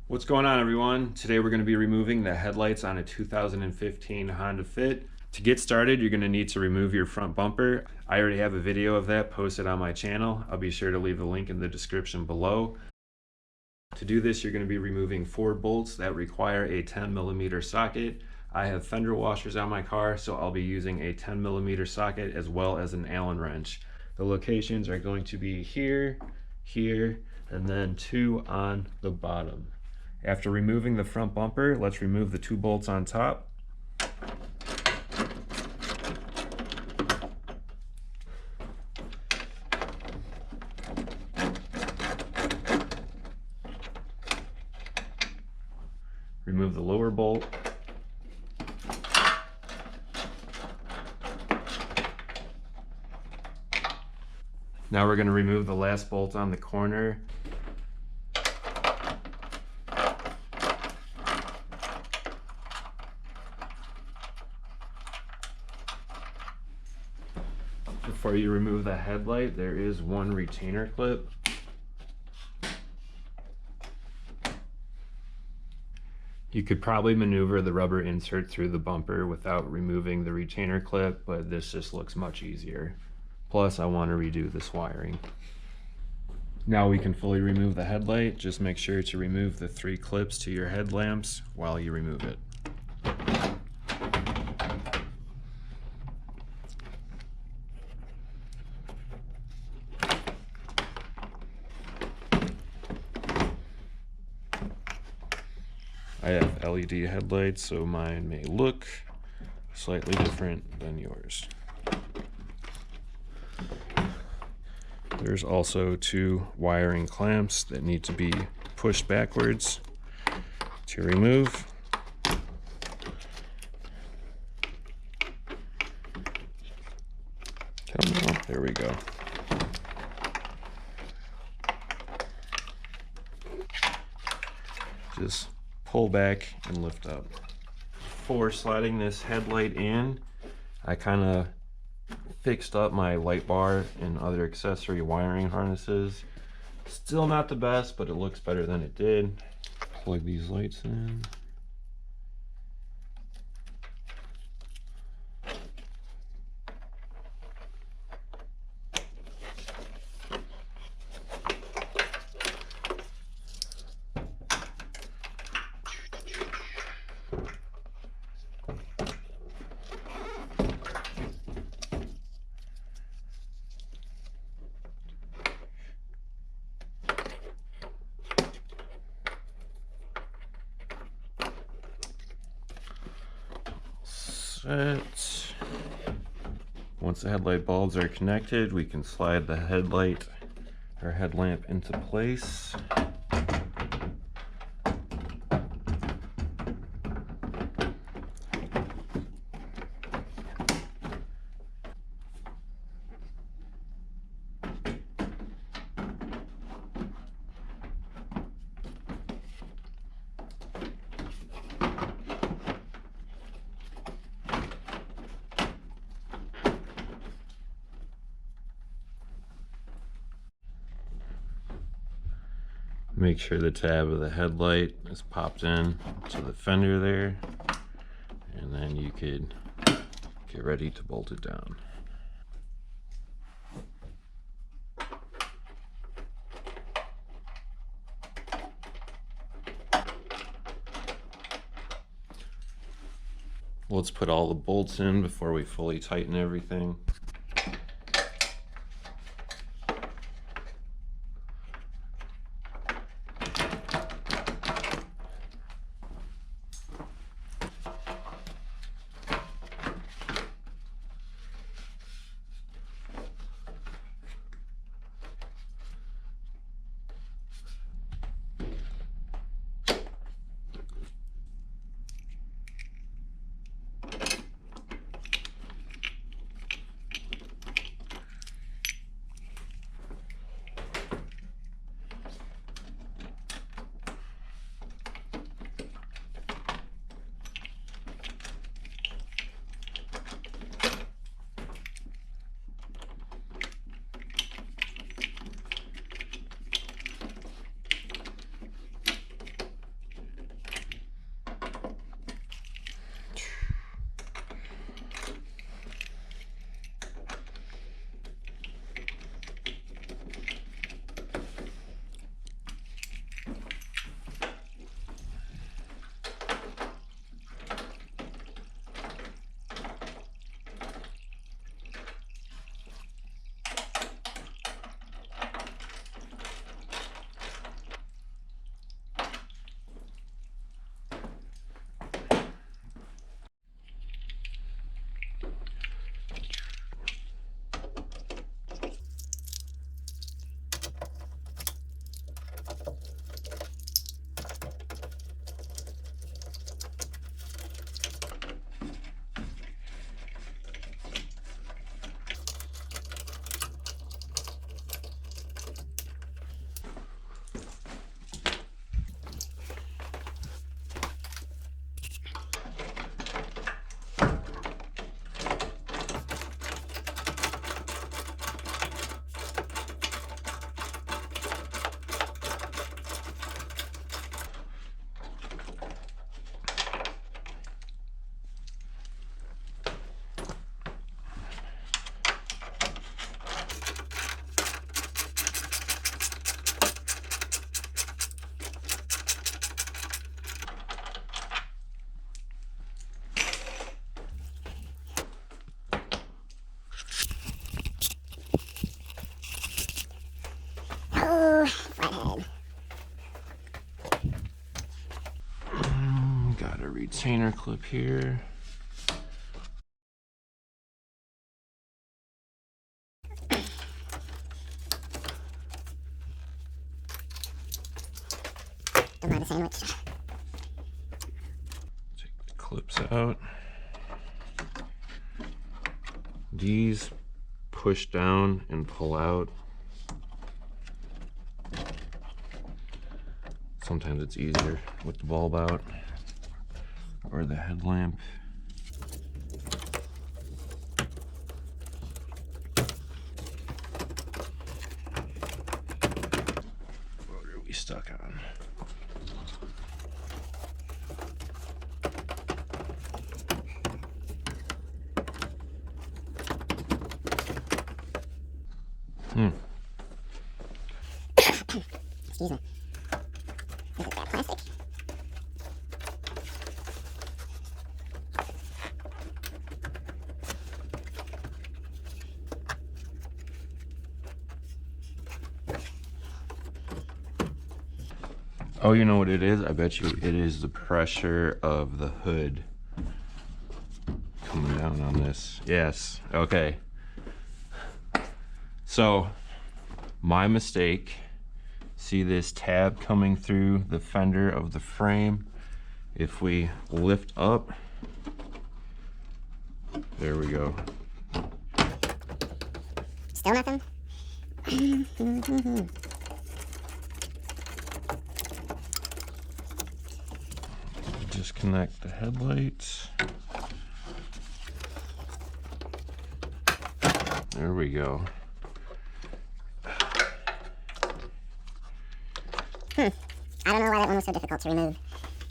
What's going on, everyone? Today we're going to be removing the headlights on a 2015 Honda Fit. To get started, you're going to need to remove your front bumper. I already have a video of that posted on my channel. I'll be sure to leave the link in the description below. To do this, you're going to be removing 4 bolts that require a 10mm socket. I have fender washers on my car, so I'll be using a 10mm socket as well as an Allen wrench. The locations are going to be here, here, and then 2 on the bottom. After removing the front bumper, let's remove the 2 bolts on top. Remove the lower bolt. Now we're going to remove the last bolt on the corner. Before you remove the headlight, there is one retainer clip. You could probably maneuver the rubber insert through the bumper without removing the retainer clip, but this just looks much easier. Plus, I want to redo this wiring. Now we can fully remove the headlight. Just make sure to remove the 3 clips to your headlamps while you remove it. I have LED headlights, so mine may look slightly different than yours. There's also 2 wiring clamps that need to be pushed backwards to remove. Come on, there we go. Just pull back and lift up. Before sliding this headlight in, I kind of fixed up my light bar and other accessory wiring harnesses. Still not the best, but it looks better than it did. Plug these lights in. Set. Once the headlight bulbs are connected, we can slide the headlight or headlamp into place. Make sure the tab of the headlight is popped in to the fender there, and then you could get ready to bolt it down. Let's put all the bolts in before we fully tighten everything. Got a retainer clip here. Don't mind the sandwich. Take the clips out. These push down and pull out. Sometimes it's easier with the bulb out or the headlamp. What are we stuck on? Excuse me. Is it that plastic? Oh, you know what it is? I bet you it is the pressure of the hood coming down on this. Yes, okay. So, my mistake. See this tab coming through the fender of the frame? If we lift up, there we go. Still nothing? Disconnect the headlights. There we go. I don't know why that one was so difficult to remove.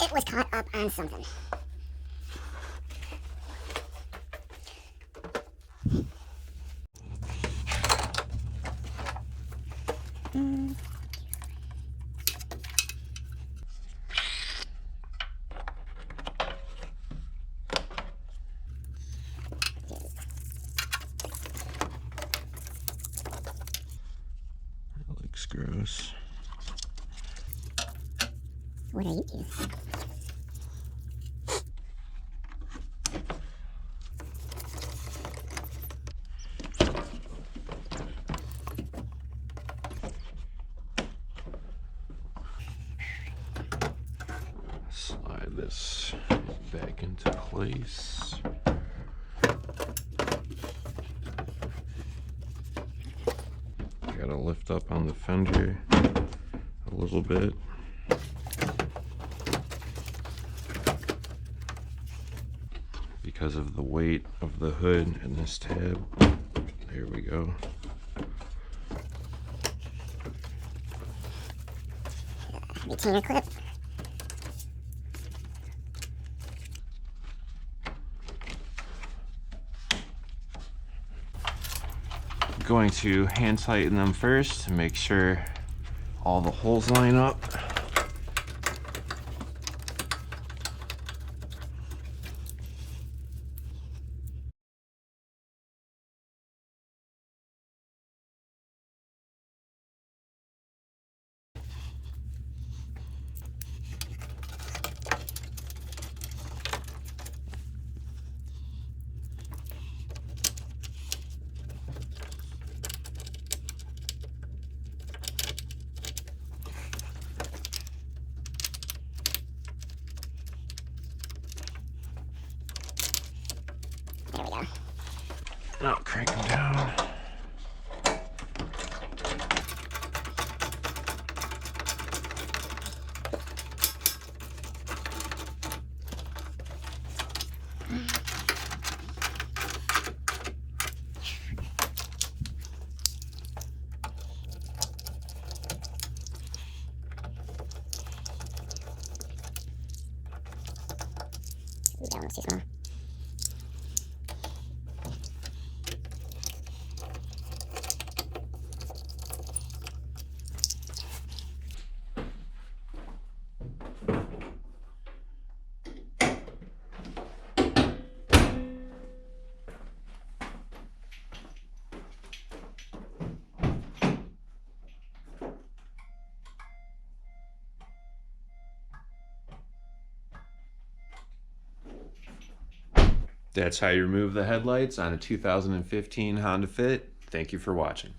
It was caught up on something. That looks gross. What are you doing? Slide this back into place. Gotta lift up on the fender a little bit. Because of the weight of the hood and this tab. There we go. Retainer clip. I'm going to hand tighten them first to make sure all the holes line up. There we go. Now crank them down. That one's too small. That's how you remove the headlights on a 2015 Honda Fit. Thank you for watching.